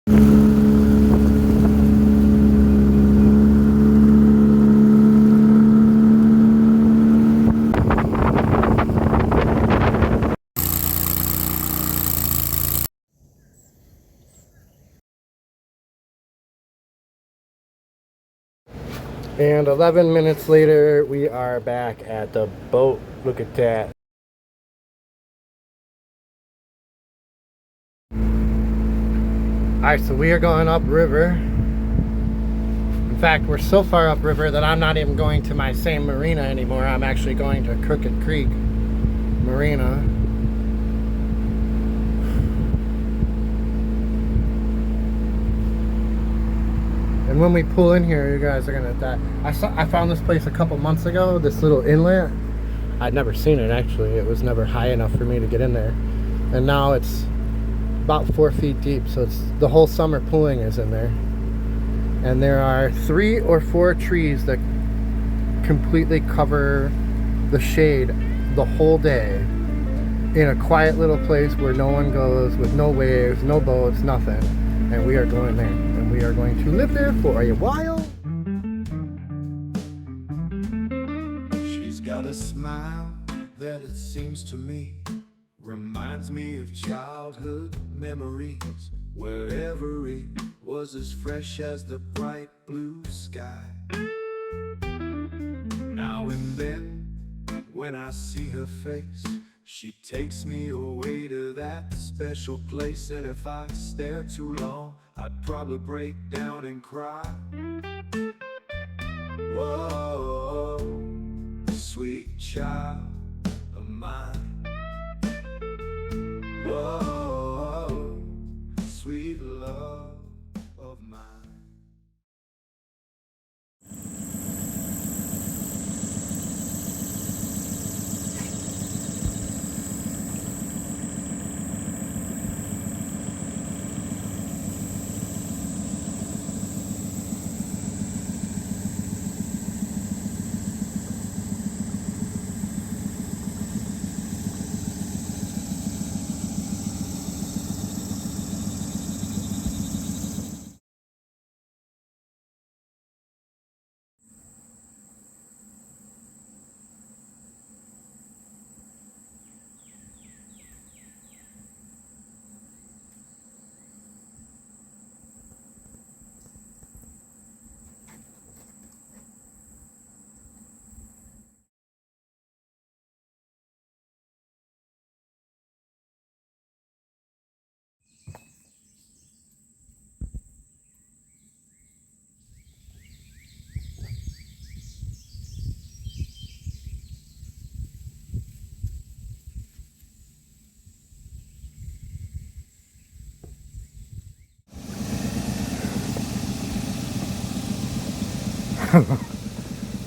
And 11 minutes later, we are back at the boat. Look at that. Alright, so we are going upriver. In fact, we're so far upriver that I'm not even going to my same marina anymore. I'm actually going to Crooked Creek Marina. And when we pull in here, you guys are gonna die. I found this place a couple months ago, this little inlet. I'd never seen it actually. It was never high enough for me to get in there. And now it's about 4 feet deep, so it's the whole summer pooling is in there. And there are 3 or 4 trees that completely cover the shade the whole day in a quiet little place where no one goes, with no waves, no boats, nothing. And we are going there, and we are going to live there for a while. She's got a smile that it seems to me reminds me of childhood memories, where every was as fresh as the bright blue sky. Now and then, when I see her face, she takes me away to that special place. And if I stare too long, I'd probably break down and cry. Whoa, sweet child of mine. Whoa, sweet love of mine.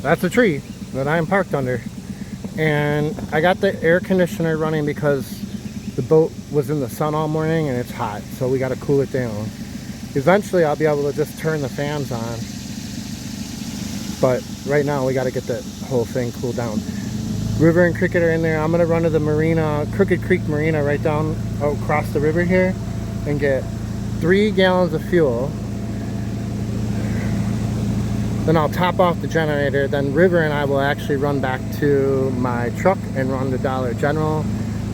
That's a tree that I am parked under. And I got the air conditioner running because the boat was in the sun all morning and it's hot, so we got to cool it down. Eventually I'll be able to just turn the fans on, but right now we got to get the whole thing cooled down. River and Cricket are in there. I'm going to run to the marina, Crooked Creek Marina, right down across the river here, and get 3 gallons of fuel. Then I'll top off the generator. Then River and I will actually run back to my truck and run to Dollar General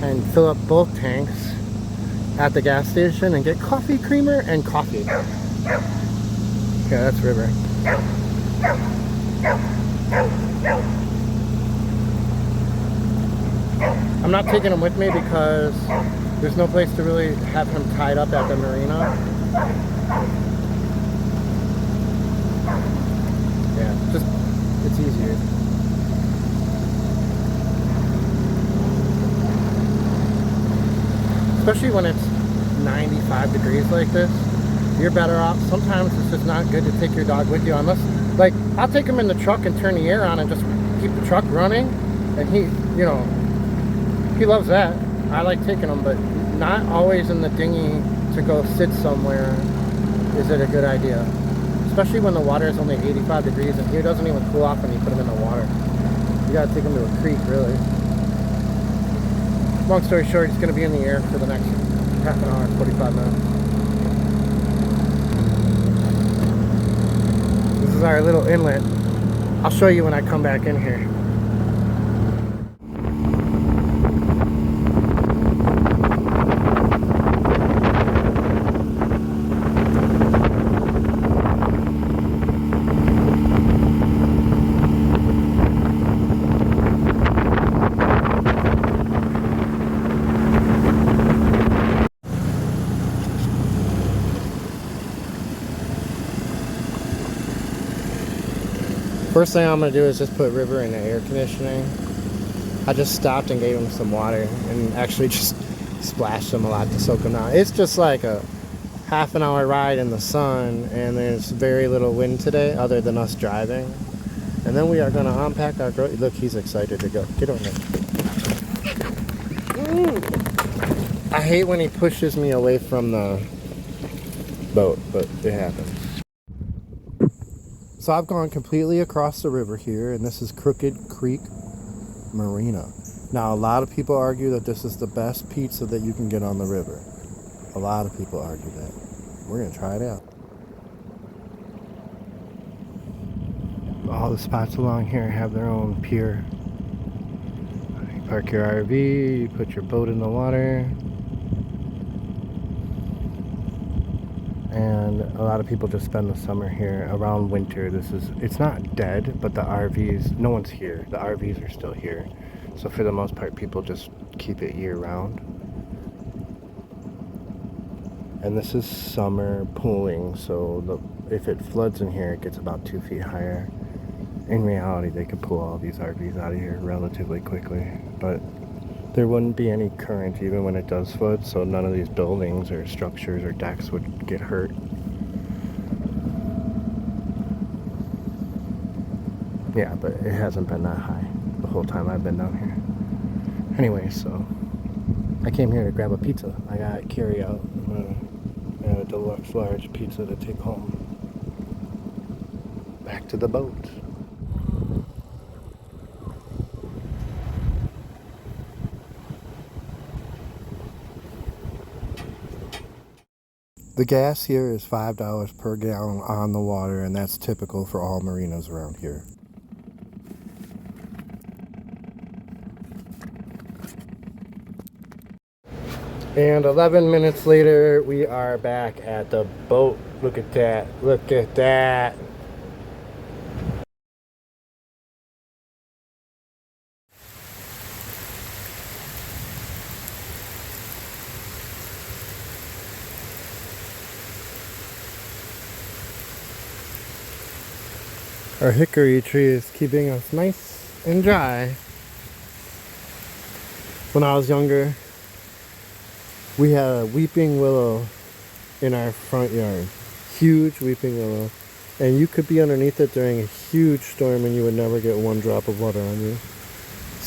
and fill up both tanks at the gas station and get coffee creamer and coffee. Yeah, that's River. I'm not taking him with me because there's no place to really have him tied up at the marina. Yeah, just, it's easier. Especially when it's 95 degrees like this, you're better off. Sometimes it's just not good to take your dog with you unless, like, I'll take him in the truck and turn the air on and just keep the truck running. And he, you know, he loves that. I like taking him, but not always in the dinghy to go sit somewhere is it a good idea. Especially when the water is only 85 degrees and he doesn't even cool off when you put him in the water. You gotta take him to a creek, really. Long story short, he's gonna be in the air for the next half an hour, 45 minutes. our little inlet. I'll show you when I come back in here. First thing I'm going to do is just put River in the air conditioning. I just stopped and gave him some water and actually just splashed him a lot to soak him down. It's just like a half an hour ride in the sun, and there's very little wind today other than us driving. And then we are going to unpack our groceries. Look, he's excited to go. Get on there. I hate when he pushes me away from the boat, but it happens. So I've gone completely across the river here, and this is Crooked Creek Marina. Now, a lot of people argue that this is the best pizza that you can get on the river. A lot of people argue that. We're going to try it out. All the spots along here have their own pier. You park your RV, you put your boat in the water. And a lot of people just spend the summer here. Around winter, it's not dead, but the RVs, no one's here. The RVs are still here. So for the most part, people just keep it year round. And this is summer pooling, so if it floods in here, it gets about 2 feet higher. In reality, they could pull all these RVs out of here relatively quickly, but there wouldn't be any current even when it does flood, so none of these buildings or structures or decks would get hurt. Yeah, but it hasn't been that high the whole time I've been down here. Anyway, so I came here to grab a pizza. I got carry out. I'm gonna have a deluxe large pizza to take home. Back to the boat. The gas here is $5 per gallon on the water, and that's typical for all marinas around here. And 11 minutes later, we are back at the boat. Look at that. Look at that. Our hickory tree is keeping us nice and dry. When I was younger, we had a weeping willow in our front yard. Huge weeping willow. And you could be underneath it during a huge storm and you would never get one drop of water on you.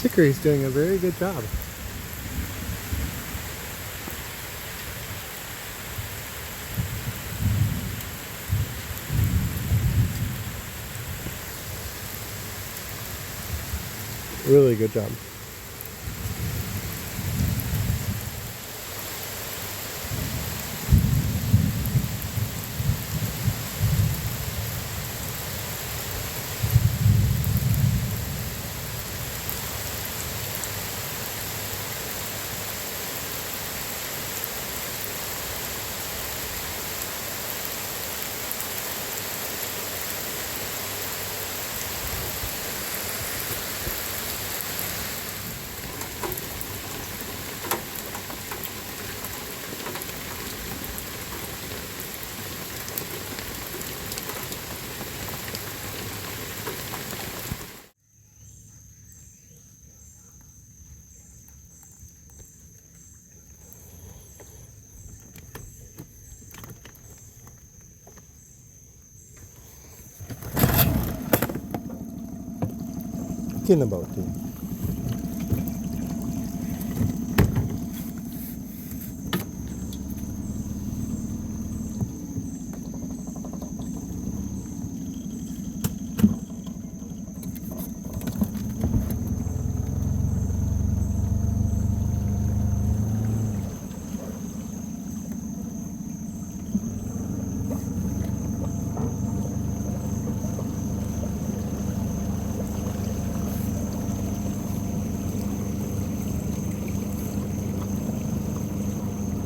Hickory's doing a very good job. Really good job. Get in the boat, dude.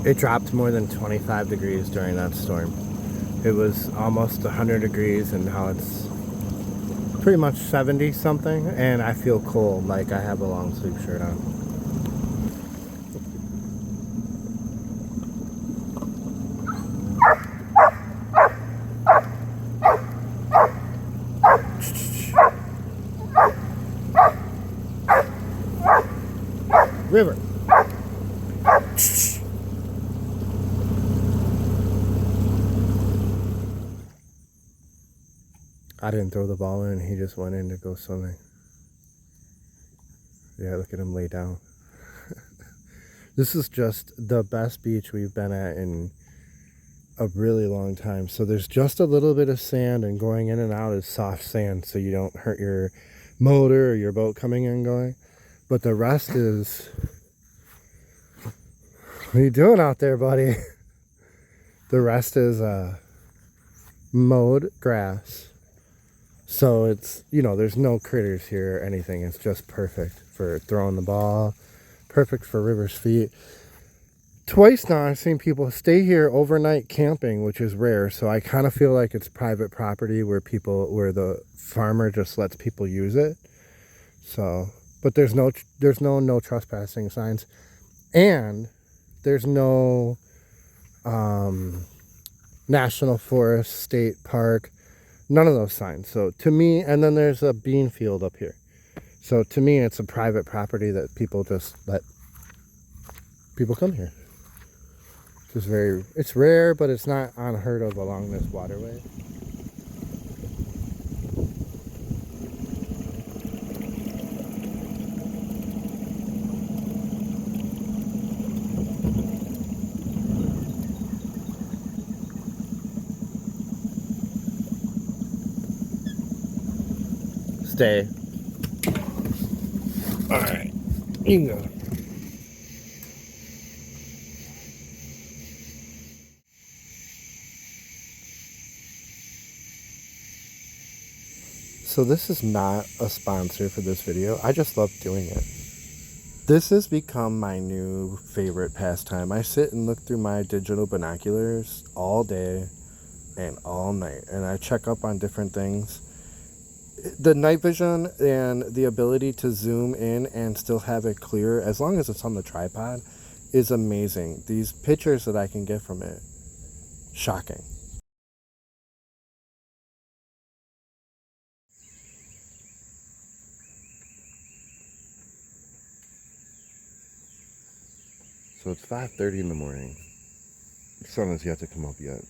It dropped more than 25 degrees during that storm. It was almost 100 degrees and now it's pretty much 70 something, and I feel cold, like I have a long sleeve shirt on. River. I didn't throw the ball in, he just went in to go swimming. Yeah, look at him lay down. This is just the best beach we've been at in a really long time. So there's just a little bit of sand, and going in and out is soft sand, so you don't hurt your motor or your boat coming in and going. But the rest is... What are you doing out there, buddy? The rest is mowed grass. So it's, you know, there's no critters here or anything. It's just perfect for throwing the ball. Perfect for River's feet. Twice now I've seen people stay here overnight camping, which is rare. So I kind of feel like it's private property where the farmer just lets people use it. So, but there's no trespassing signs, and there's no national forest, state park, none of those signs. So to me, and then there's a bean field up here. So to me, it's a private property that people just let people come here. It's rare, but it's not unheard of along this waterway. Stay. All right, you can go. So this is not a sponsor for this video. I just love doing it. This has become my new favorite pastime. I sit and look through my digital binoculars all day and all night, and I check up on different things. The night vision and the ability to zoom in and still have it clear, as long as it's on the tripod, is amazing. These pictures that I can get from it, shocking. So it's 5:30 in the morning. The sun has yet to come up yet.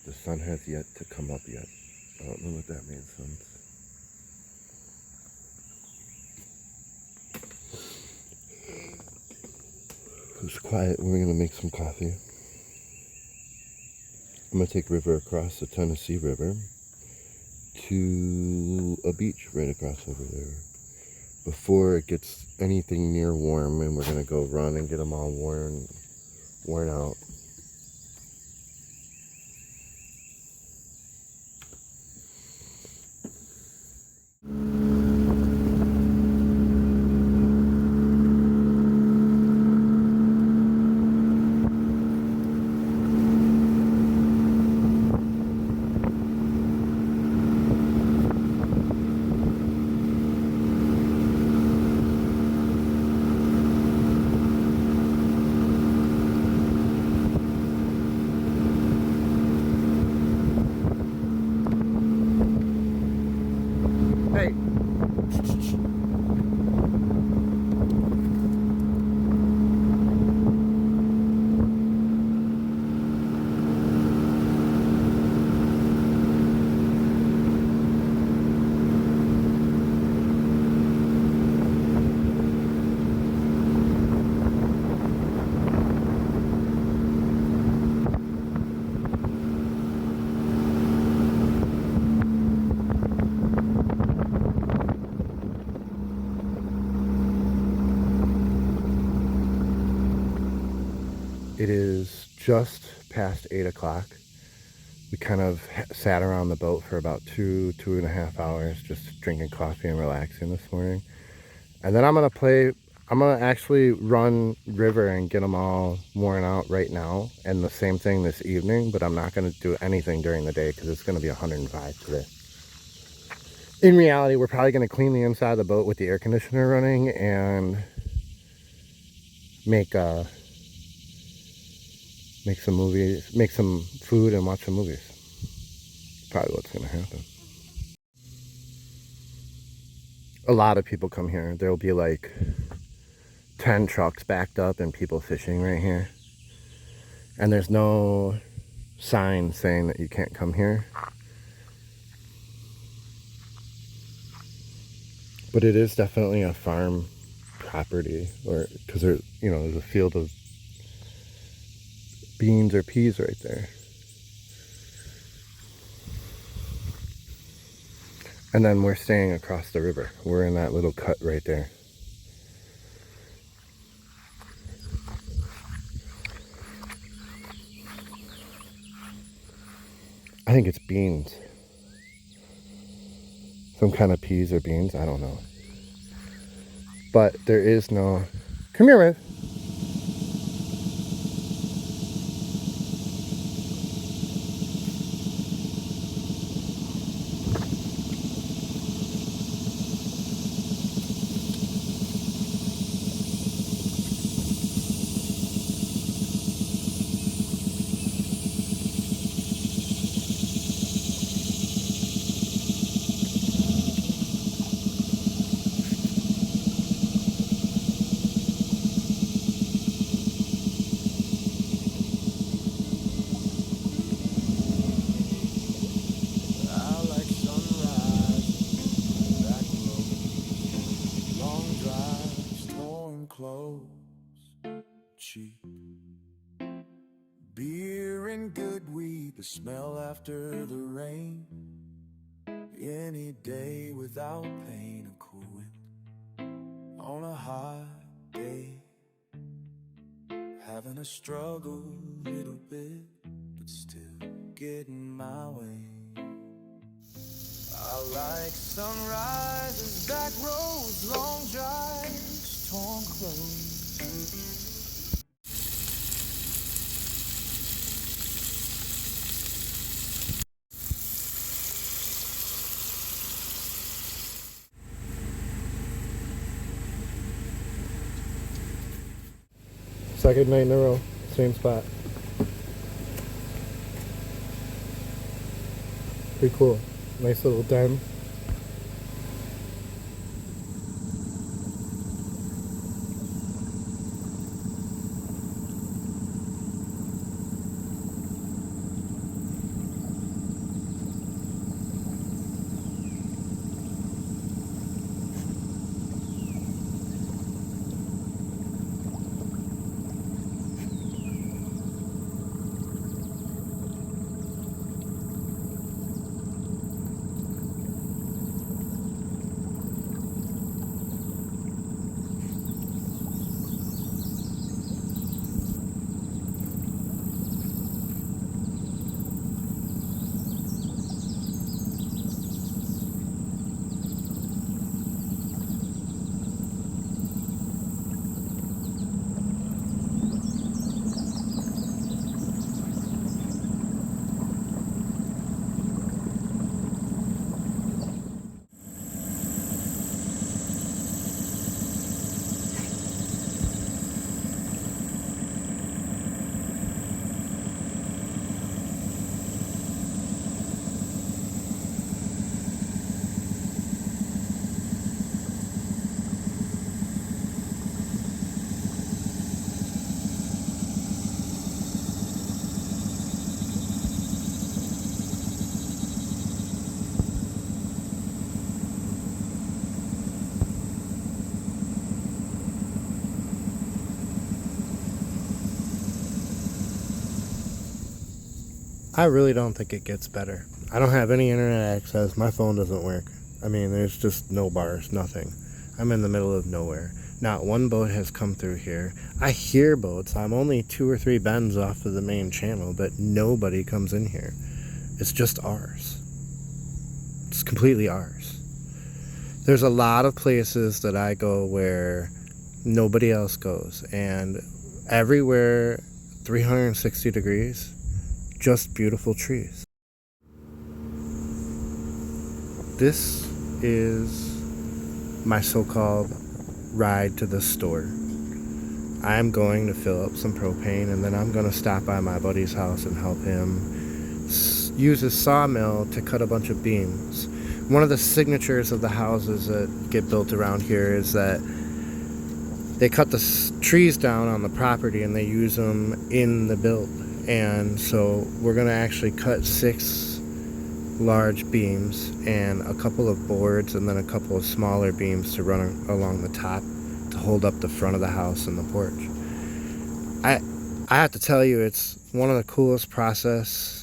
The sun has yet to come up yet. I don't know what that means, sons. It's quiet. We're going to make some coffee. I'm going to take River across the Tennessee River to a beach right across over there before it gets anything near warm, and we're going to go run and get them all worn out. Hey. It is just past 8 o'clock. We kind of sat around the boat for about 2.5 hours, just drinking coffee and relaxing this morning. And then I'm I'm gonna actually run River and get them all worn out right now, and the same thing this evening, but I'm not gonna do anything during the day because it's gonna be 105 today. In reality, we're probably gonna clean the inside of the boat with the air conditioner running and make some movies, make some food and watch some movies. Probably what's gonna happen. A lot of people come here. There'll be like 10 trucks backed up and people fishing right here. And there's no sign saying that you can't come here. But it is definitely a farm property, or because there's, you know, there's a field of beans or peas right there. And then we're staying across the river. We're in that little cut right there. I think it's beans. Some kind of peas or beans, I don't know. But there is no... Come here, Riv. Cheap beer and good weed, the smell after the rain. Any day without pain, a cool wind on a hot day. Having a struggle a little bit, but still getting my way. I like sunrises, back roads, long drives, torn clothes. Second night in a row, same spot. Pretty cool. Nice little den. I really don't think it gets better. I don't have any internet access. My phone doesn't work. I mean, there's just no bars, nothing. I'm in the middle of nowhere. Not one boat has come through here. I hear boats. I'm only 2 or 3 bends off of the main channel, but nobody comes in here. It's just ours. It's completely ours. There's a lot of places that I go where Nobody else goes. And everywhere, 360 degrees, just beautiful trees. This is my so-called ride to the store. I'm going to fill up some propane, and then I'm going to stop by my buddy's house and help him use his sawmill to cut a bunch of beams. One of the signatures of the houses that get built around here is that they cut the trees down on the property and they use them in the build. And so we're going to actually cut 6 large beams and a couple of boards and then a couple of smaller beams to run along the top to hold up the front of the house and the porch. I have to tell you, it's one of the coolest process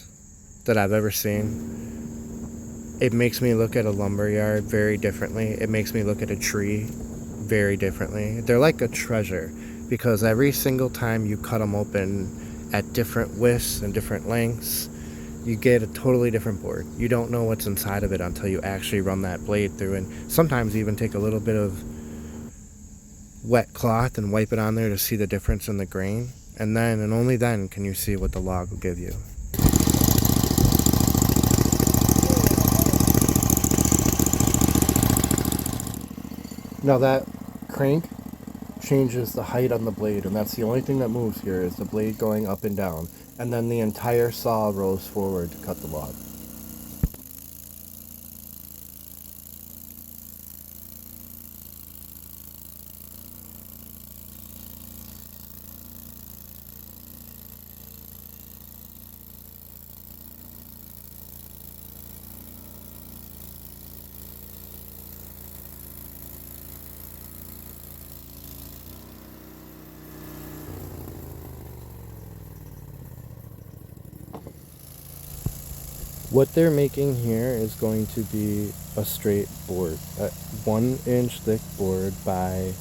that I've ever seen. It makes me look at a lumber yard very differently. It makes me look at a tree very differently. They're like a treasure because every single time you cut them open at different widths and different lengths, you get a totally different board. You don't know what's inside of it until you actually run that blade through, and sometimes even take a little bit of wet cloth and wipe it on there to see the difference in the grain. And then, and only then, can you see what the log will give you. Now that crank changes the height on the blade, and that's the only thing that moves here is the blade going up and down. And then the entire saw rolls forward to cut the log. What they're making here is going to be a straight board, a 1-inch thick board by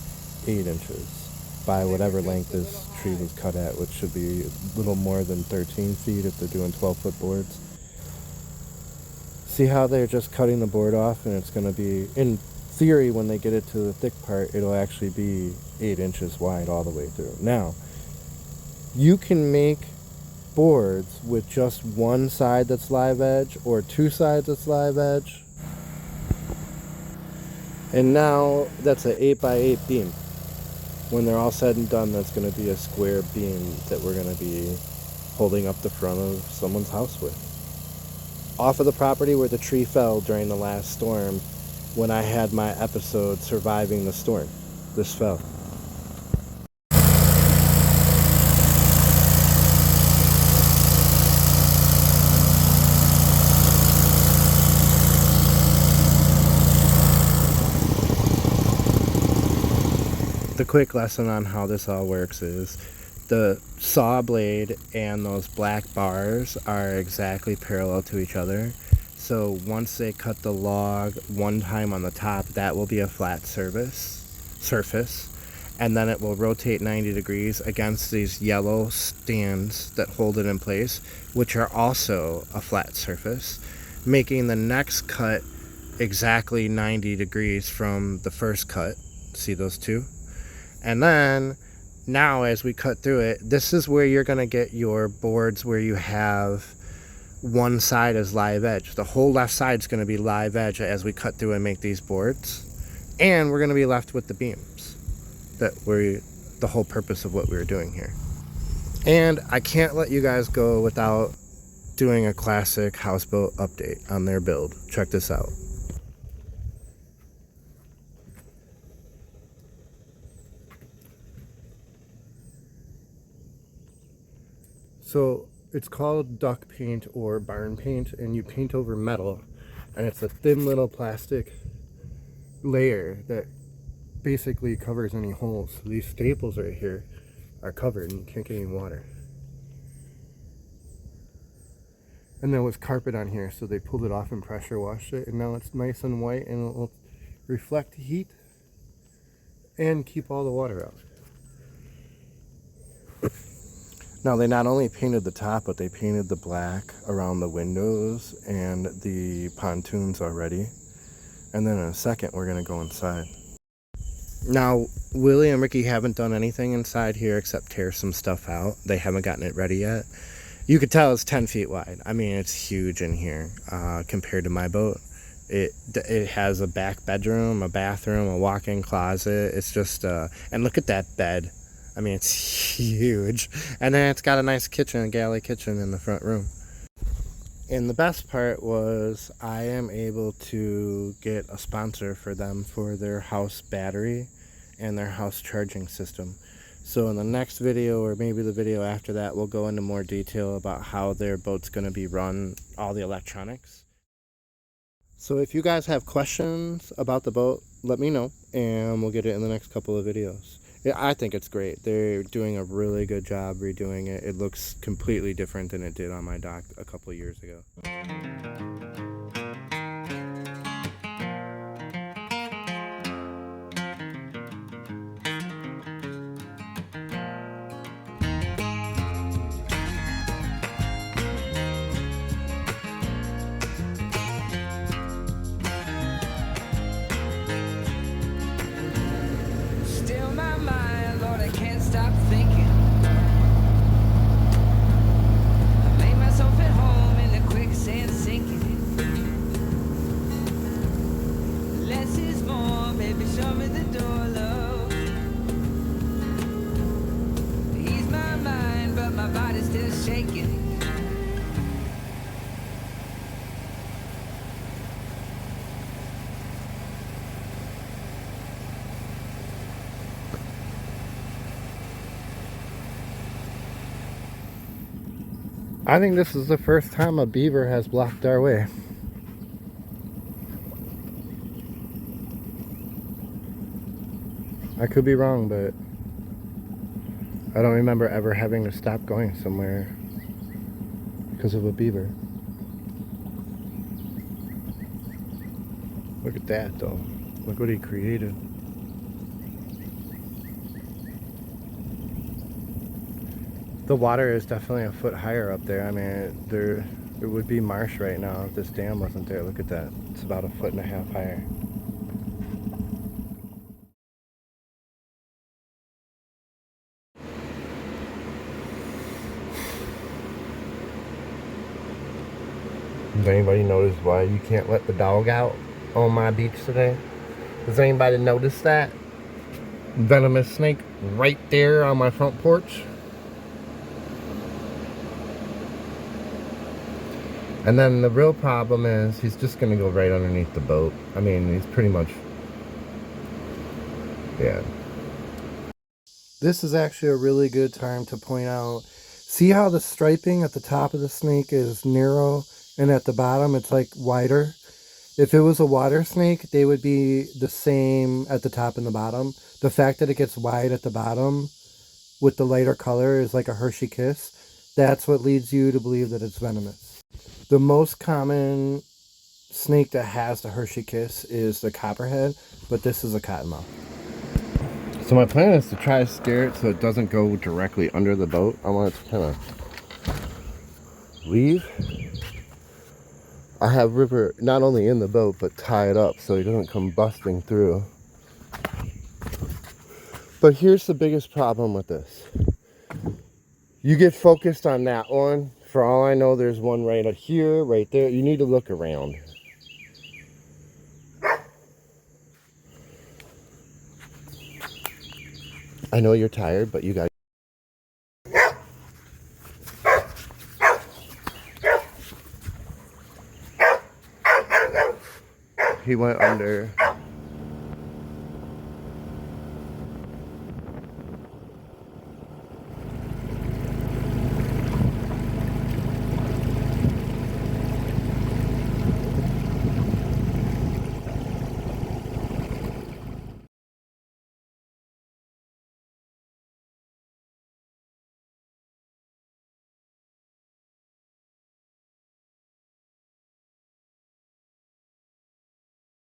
8 inches, by whatever length this tree was cut at, which should be a little more than 13 feet if they're doing 12-foot boards. See how they're just cutting the board off, and it's going to be, in theory, when they get it to the thick part, it'll actually be 8 inches wide all the way through. Now, you can make boards with just one side that's live edge or 2 sides that's live edge, and now that's an 8x8 beam. When they're all said and done, that's going to be a square beam that we're going to be holding up the front of someone's house with. Off of the property where the tree fell during the last storm, when I had my episode Surviving the Storm, this fell. The quick lesson on how this all works is the saw blade and those black bars are exactly parallel to each other. So once they cut the log one time on the top, that will be a flat surface, and then it will rotate 90 degrees against these yellow stands that hold it in place, which are also a flat surface, making the next cut exactly 90 degrees from the first cut. See those two? And then now as we cut through it, this is where you're going to get your boards where you have one side as live edge. The whole left side is going to be live edge as we cut through and make these boards. And we're going to be left with the beams. That were the whole purpose of what we were doing here. And I can't let you guys go without doing a classic Houseboat update on their build. Check this out. So it's called duck paint or barn paint, and you paint over metal, and it's a thin little plastic layer that basically covers any holes. So these staples right here are covered and you can't get any water. And there was carpet on here, so they pulled it off and pressure washed it, and now it's nice and white, and it will reflect heat and keep all the water out. Now, they not only painted the top, but they painted the black around the windows and the pontoons already. And then in a second, we're going to go inside. Now, Willie and Ricky haven't done anything inside here except tear some stuff out. They haven't gotten it ready yet. You could tell it's 10 feet wide. I mean, it's huge in here compared to my boat. It has a back bedroom, a bathroom, a walk-in closet. It's just, and look at that bed. I mean, it's huge. And then it's got a nice kitchen, a galley kitchen in the front room. And the best part was I am able to get a sponsor for them for their house battery and their house charging system. So in the next video, or maybe the video after that, we'll go into more detail about how their boat's going to be run, all the electronics. So if you guys have questions about the boat, let me know, and we'll get it in the next couple of videos. I think it's great. They're doing a really good job redoing it. It looks completely different than it did on my dock a couple of years ago. Still my mind, Lord, I can't stop thinking. I made myself at home in the quicksand sinking. Less is more, baby, show me the door, love. Ease my mind, but my body's still shaking. I think this is the first time a beaver has blocked our way. I could be wrong, but I don't remember ever having to stop going somewhere because of a beaver. Look at that, though. Look what he created. The water is definitely a foot higher up there. I mean, there would be marsh right now if this dam wasn't there. Look at that. It's about 1.5 feet higher. Does anybody notice why you can't let the dog out on my beach today? Does anybody notice that? Venomous snake right there on my front porch. And then the real problem is he's just going to go right underneath the boat. I mean, he's pretty much, yeah. This is actually a really good time to point out, see how the striping at the top of the snake is narrow and at the bottom it's like wider? If it was a water snake, they would be the same at the top and the bottom. The fact that it gets wide at the bottom with the lighter color is like a Hershey Kiss. That's what leads you to believe that it's venomous. The most common snake that has the Hershey Kiss is the copperhead, but this is a cottonmouth. So my plan is to try to steer it so it doesn't go directly under the boat. I want it to kind of leave. I have River not only in the boat, but tie it up so he doesn't come busting through. But here's the biggest problem with this. You get focused on that one. For all I know, there's one right here, right there. You need to look around. I know you're tired, but you got. He went under.